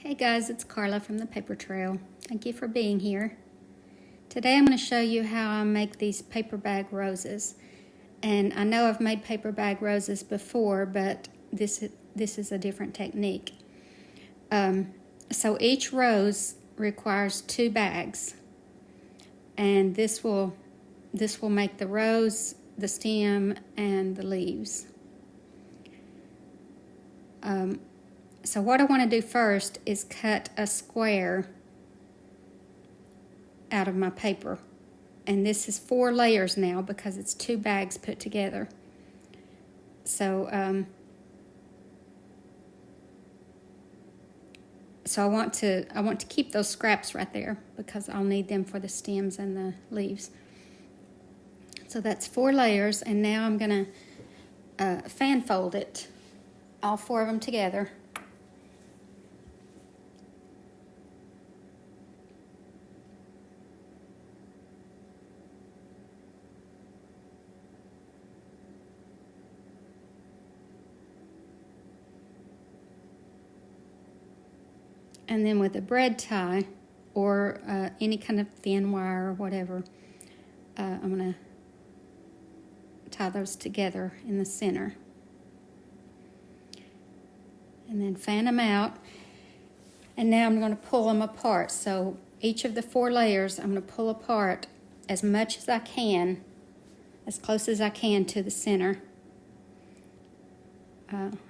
Hey guys, it's Carla from the Paper Trail. Thank you for being here. Today I'm going to show you how I make these paper bag roses. And I know I've made paper bag roses before, but this is a different technique. So each rose requires 2 bags. And this will make the rose, the stem, and the leaves. So what I want to do first is cut a square out of my paper. And this is 4 layers now because it's 2 bags put together. So, I want to keep those scraps right there because I'll need them for the stems and the leaves. So that's 4 layers, and now I'm going to fan fold it, all 4 of them together. And then with a bread tie or any kind of thin wire or whatever, I'm going to tie those together in the center. And then fan them out. And now I'm going to pull them apart. So each of the 4 layers I'm going to pull apart as much as I can, as close as I can to the center.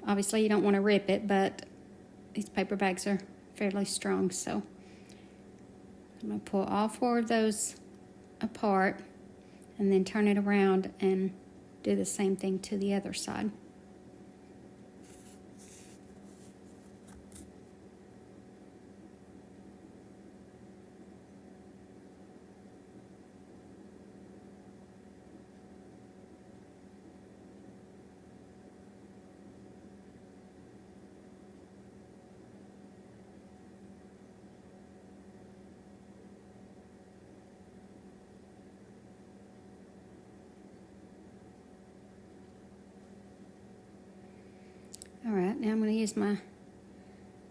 Obviously you don't want to rip it, but these paper bags are fairly strong, so I'm going to pull all 4 of those apart and then turn it around and do the same thing to the other side. Alright, now I'm going to use my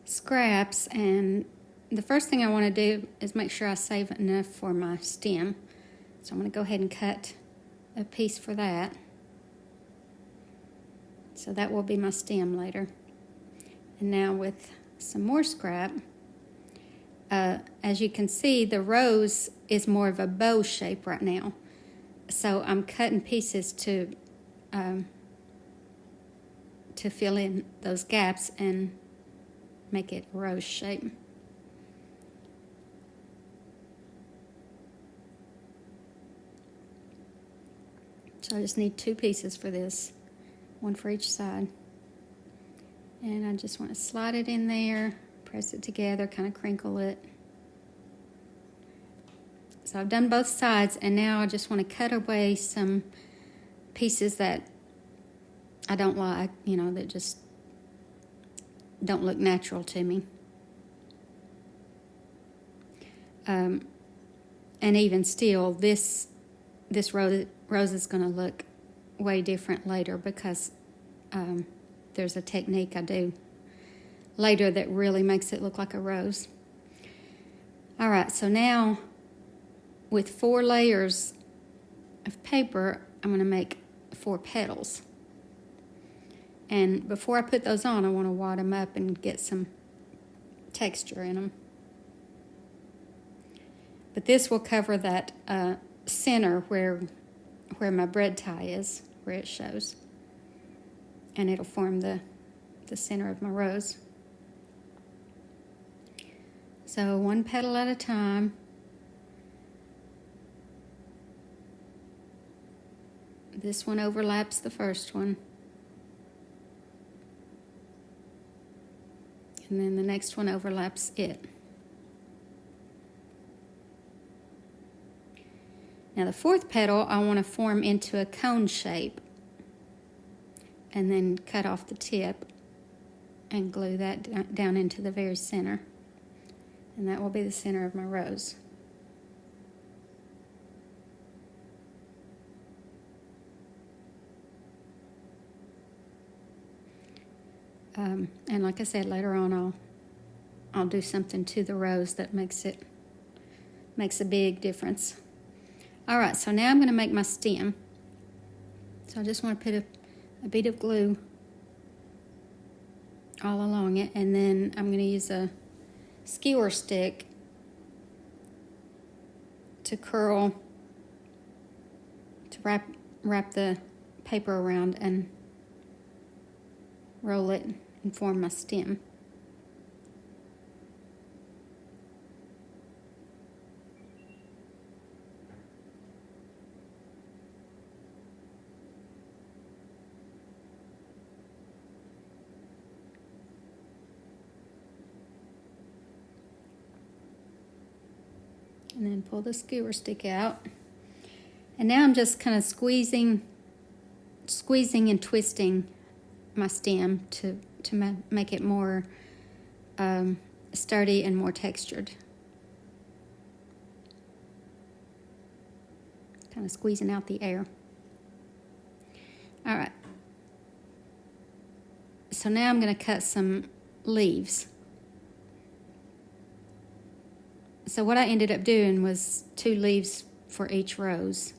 scraps, and the first thing I want to do is make sure I save enough for my stem. So I'm going to go ahead and cut a piece for that. So that will be my stem later. And now with some more scrap, as you can see, the rose is more of a bow shape right now. So I'm cutting pieces to fill in those gaps and make it rose shape. So I just need 2 pieces for this, 1 for each side. And I just want to slide it in there, press it together, kind of crinkle it. So I've done both sides, and now I just want to cut away some pieces that I don't like, that just don't look natural to me. And even still, this rose is going to look way different later because there's a technique I do later that really makes it look like a rose. All right, so now with 4 layers of paper, I'm going to make 4 petals. And before I put those on, I want to wad them up and get some texture in them. But this will cover that center where my bread tie is, where it shows. And it'll form the center of my rose. So 1 petal at a time. This one overlaps the first one. And then the next one overlaps it. Now the 4th petal I want to form into a cone shape, and then cut off the tip and glue that down into the very center. And that will be the center of my rose. And like I said, later on I'll I'll do something to the rose that makes a big difference. All right, so now I'm going to make my stem. So I just want to put a bead of glue all along it, and then I'm going to use a skewer stick to curl, to wrap the paper around and roll it and form my stem. And then pull the skewer stick out. And now I'm just kind of squeezing and twisting my stem to make it more sturdy and more textured. Kind of squeezing out the air. All right. So now I'm going to cut some leaves. So what I ended up doing was 2 leaves for each rose.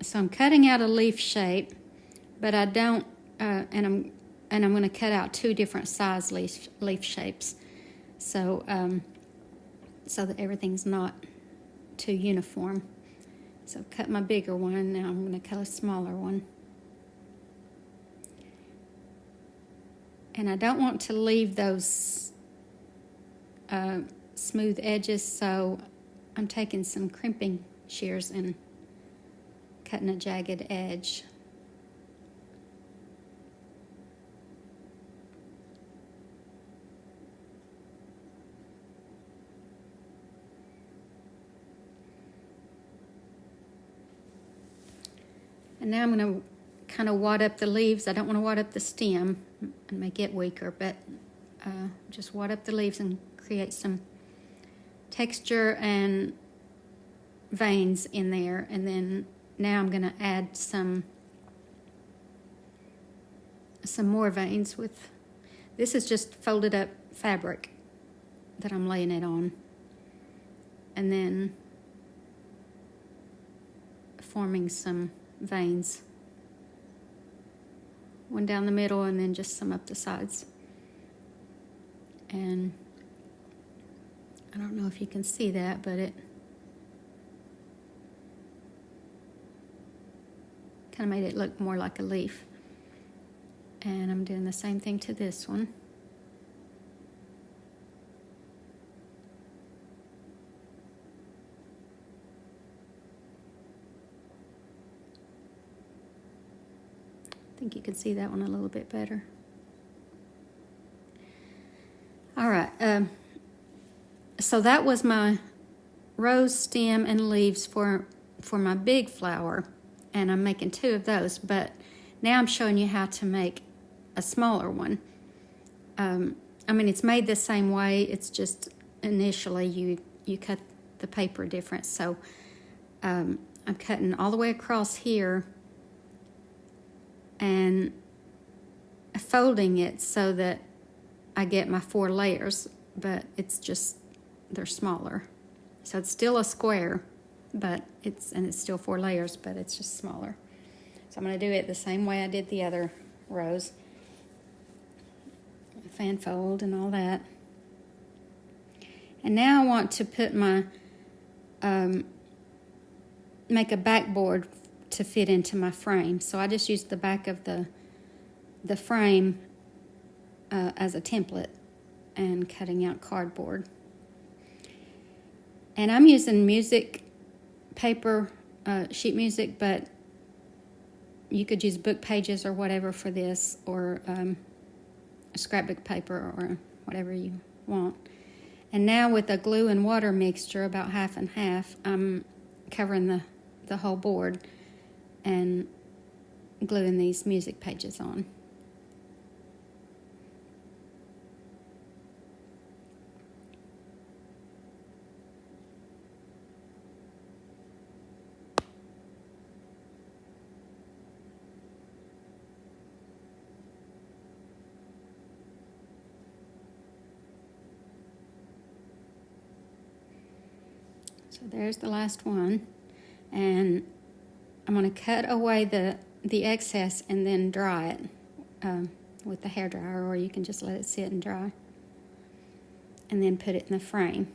So I'm cutting out a leaf shape, but I don't, and I'm going to cut out 2 different size leaf shapes, so so that everything's not too uniform. So cut my bigger one. Now I'm going to cut a smaller one. And I don't want to leave those smooth edges, so I'm taking some crimping shears and cutting a jagged edge. And now I'm going to kind of wad up the leaves. I don't want to wad up the stem and make it weaker, but just wad up the leaves and create some texture and veins in there. And then now I'm going to add some more veins with, this is just folded up fabric that I'm laying it on. And then forming some veins. One down the middle and then just some up the sides. And I don't know if you can see that, but it kind of made it look more like a leaf. And I'm doing the same thing to this one. I think you can see that one a little bit better. All right, so that was my rose stem and leaves for my big flower, and I'm making 2 of those, but now I'm showing you how to make a smaller one. I mean, it's made the same way, it's just initially you cut the paper different. So I'm cutting all the way across here and folding it so that I get my 4 layers, but it's just, they're smaller. So it's still a square, but it's still 4 layers, but it's just smaller. So I'm going to do it the same way I did the other rows. Fan fold and all that. And now I want to put my, make a backboard to fit into my frame. So I just used the back of the frame as a template and cutting out cardboard. And I'm using music paper, sheet music, but you could use book pages or whatever for this, or a scrapbook paper or whatever you want. And now with a glue and water mixture, about half and half, I'm covering the whole board and gluing these music pages on. So there's the last one. And I'm going to cut away the excess and then dry it with the hairdryer, or you can just let it sit and dry. And then put it in the frame.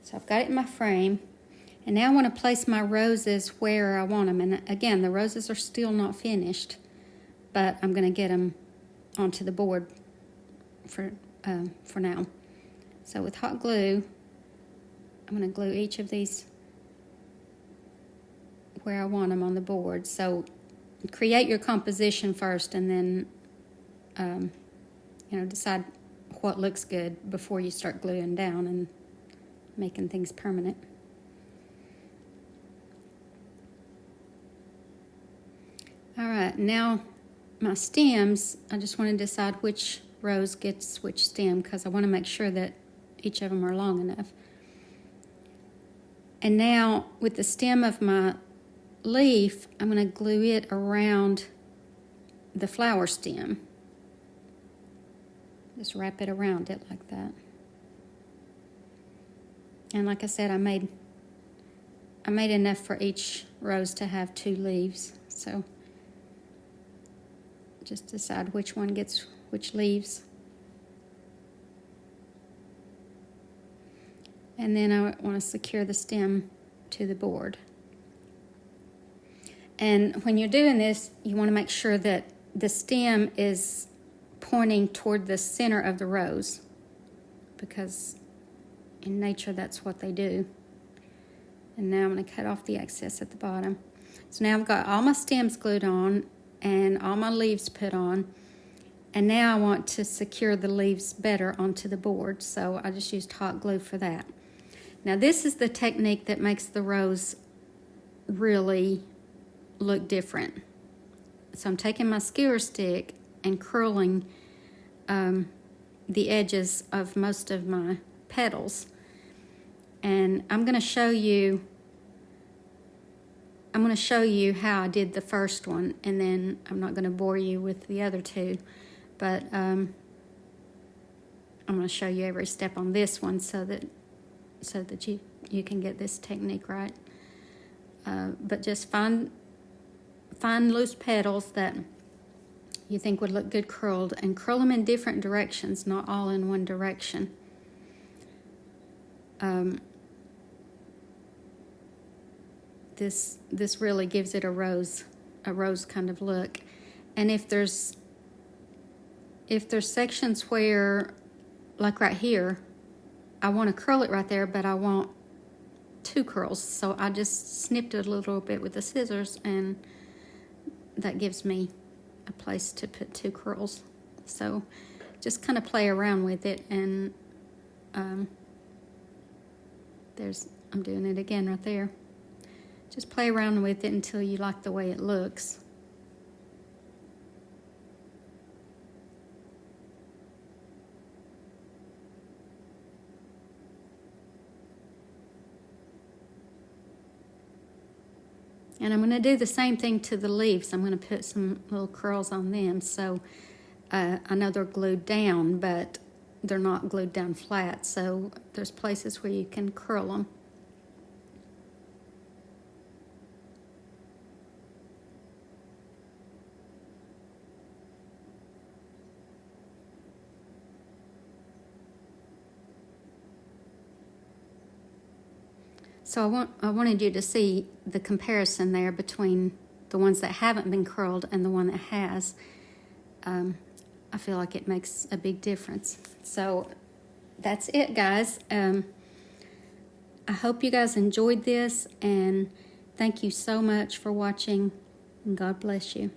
So I've got it in my frame. And now I want to place my roses where I want them. And again, the roses are still not finished, but I'm going to get them onto the board for now. So with hot glue, I'm going to glue each of these where I want them on the board. So create your composition first, and then decide what looks good before you start gluing down and making things permanent. All right, now my stems, I just want to decide which rose gets which stem, because I want to make sure that each of them are long enough. And now with the stem of my leaf, I'm going to glue it around the flower stem. Just wrap it around it like that. And like I said, I made enough for each rose to have 2 leaves. So just decide which one gets which leaves. And then I want to secure the stem to the board. And when you're doing this, you want to make sure that the stem is pointing toward the center of the rose, because in nature that's what they do. And now I'm going to cut off the excess at the bottom. So now I've got all my stems glued on and all my leaves put on. And now I want to secure the leaves better onto the board, so I just used hot glue for that. Now this is the technique that makes the rose really look different. So I'm taking my skewer stick and curling the edges of most of my petals. And I'm going to show you how I did the first one, and then I'm not going to bore you with the other 2, but I'm going to show you every step on this one so that you can get this technique right. But just find loose petals that you think would look good curled, and curl them in different directions, not all in one direction. This really gives it a rose kind of look. And if there's sections where, like right here, I want to curl it right there, but I want 2 curls, so I just snipped it a little bit with the scissors, and that gives me a place to put 2 curls. So just kind of play around with it, and I'm doing it again right there. Just play around with it until you like the way it looks. And I'm going to do the same thing to the leaves. I'm going to put some little curls on them. So I know they're glued down, but they're not glued down flat. So there's places where you can curl them. So I wanted you to see the comparison there between the ones that haven't been curled and the one that has. I feel like it makes a big difference. So that's it, guys. I hope you guys enjoyed this, and thank you so much for watching, and God bless you.